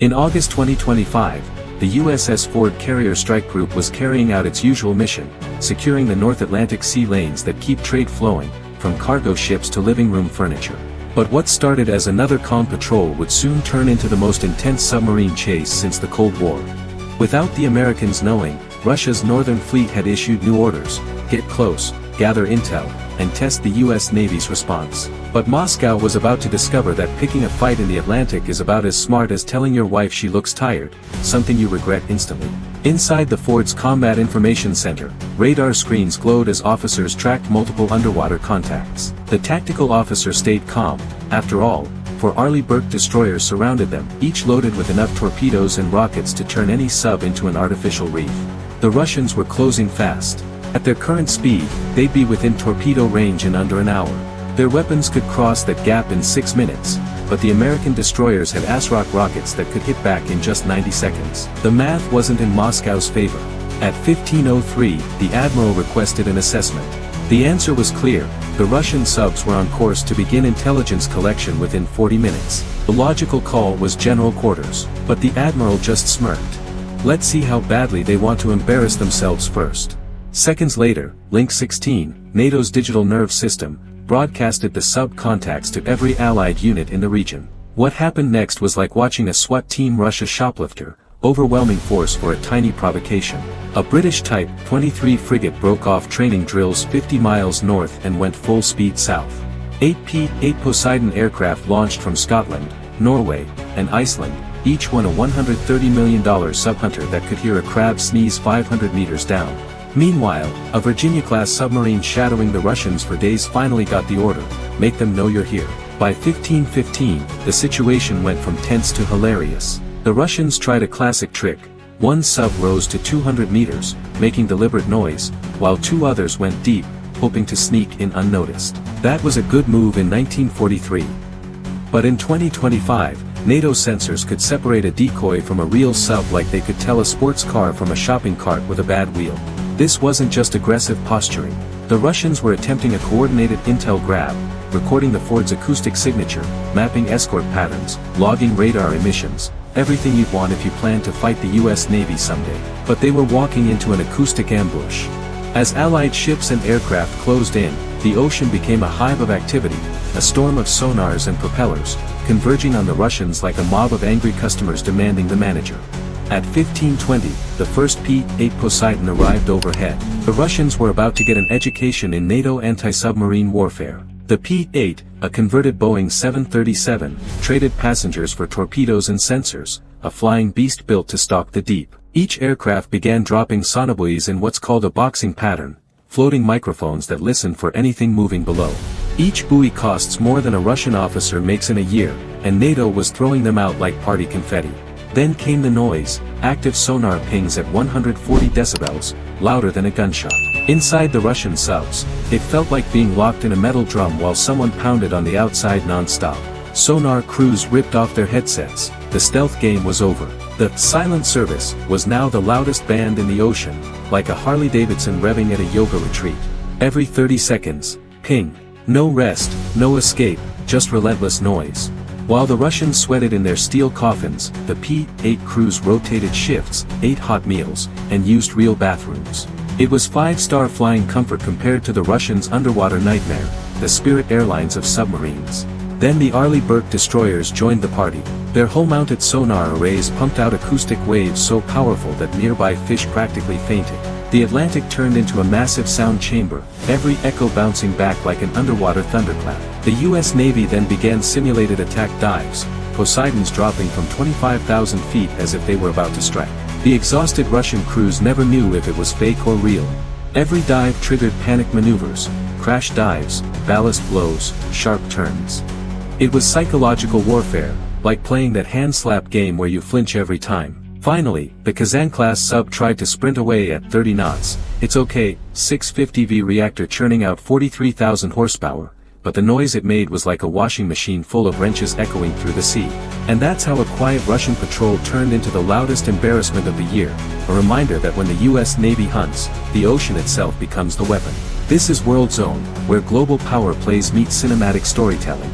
In August 2025, the USS Ford Carrier Strike Group was carrying out its usual mission, securing the North Atlantic sea lanes that keep trade flowing, from cargo ships to living room furniture. But what started as another calm patrol would soon turn into the most intense submarine chase since the Cold War. Without the Americans knowing, Russia's Northern Fleet had issued new orders: get close, gather intel, and test the US Navy's response. But Moscow was about to discover that picking a fight in the Atlantic is about as smart as telling your wife she looks tired, something you regret instantly. Inside the Ford's Combat Information Center, radar screens glowed as officers tracked multiple underwater contacts. The tactical officer stayed calm. After all, four Arleigh Burke destroyers surrounded them, each loaded with enough torpedoes and rockets to turn any sub into an artificial reef. The Russians were closing fast. At their current speed, they'd be within torpedo range in under an hour. Their weapons could cross that gap in 6 minutes, but the American destroyers had ASROC rockets that could hit back in just 90 seconds. The math wasn't in Moscow's favor. At 15:03, the admiral requested an assessment. The answer was clear: the Russian subs were on course to begin intelligence collection within 40 minutes. The logical call was general quarters, but the admiral just smirked. Let's see how badly they want to embarrass themselves first. Seconds later, Link 16, NATO's digital nerve system, broadcasted the sub contacts to every allied unit in the region. What happened next was like watching a SWAT team rush a shoplifter, overwhelming force for a tiny provocation. A British Type 23 frigate broke off training drills 50 miles north and went full speed south. 8 P-8 Poseidon aircraft launched from Scotland, Norway, and Iceland, each one a $130 million sub-hunter that could hear a crab sneeze 500 meters down. Meanwhile, a Virginia-class submarine shadowing the Russians for days finally got the order: make them know you're here. By 15:15, the situation went from tense to hilarious. The Russians tried a classic trick. One sub rose to 200 meters, making deliberate noise, while two others went deep, hoping to sneak in unnoticed. That was a good move in 1943. But in 2025, NATO sensors could separate a decoy from a real sub like they could tell a sports car from a shopping cart with a bad wheel. This wasn't just aggressive posturing. The Russians were attempting a coordinated intel grab, recording the Ford's acoustic signature, mapping escort patterns, logging radar emissions, everything you'd want if you planned to fight the US Navy someday. But they were walking into an acoustic ambush. As Allied ships and aircraft closed in, the ocean became a hive of activity, a storm of sonars and propellers, converging on the Russians like a mob of angry customers demanding the manager. At 15:20, the first P-8 Poseidon arrived overhead. The Russians were about to get an education in NATO anti-submarine warfare. The P-8, a converted Boeing 737, traded passengers for torpedoes and sensors, a flying beast built to stalk the deep. Each aircraft began dropping sonobuoys in what's called a boxing pattern, floating microphones that listen for anything moving below. Each buoy costs more than a Russian officer makes in a year, and NATO was throwing them out like party confetti. Then came the noise, active sonar pings at 140 decibels, louder than a gunshot. Inside the Russian subs, it felt like being locked in a metal drum while someone pounded on the outside non-stop. Sonar crews ripped off their headsets. The stealth game was over. The silent service was now the loudest band in the ocean, like a Harley-Davidson revving at a yoga retreat. Every 30 seconds, ping. No rest, no escape, just relentless noise. While the Russians sweated in their steel coffins, the P-8 crews rotated shifts, ate hot meals, and used real bathrooms. It was 5-star flying comfort compared to the Russians' underwater nightmare, the Spirit Airlines of submarines. Then the Arleigh Burke destroyers joined the party. Their hull-mounted sonar arrays pumped out acoustic waves so powerful that nearby fish practically fainted. The Atlantic turned into a massive sound chamber, every echo bouncing back like an underwater thunderclap. The US Navy then began simulated attack dives, Poseidons dropping from 25,000 feet as if they were about to strike. The exhausted Russian crews never knew if it was fake or real. Every dive triggered panic maneuvers, crash dives, ballast blows, sharp turns. It was psychological warfare, like playing that hand-slap game where you flinch every time. Finally, the Kazan-class sub tried to sprint away at 30 knots. It's okay, 650V reactor churning out 43,000 horsepower, but the noise it made was like a washing machine full of wrenches echoing through the sea. And that's how a quiet Russian patrol turned into the loudest embarrassment of the year, a reminder that when the US Navy hunts, the ocean itself becomes the weapon. This is World Zone, where global power plays meets cinematic storytelling.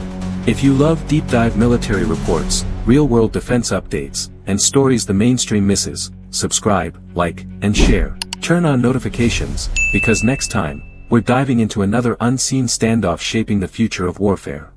If you love deep-dive military reports, real-world defense updates, and stories the mainstream misses. Subscribe, like, and share. Turn on notifications, because next time, we're diving into another unseen standoff shaping the future of warfare.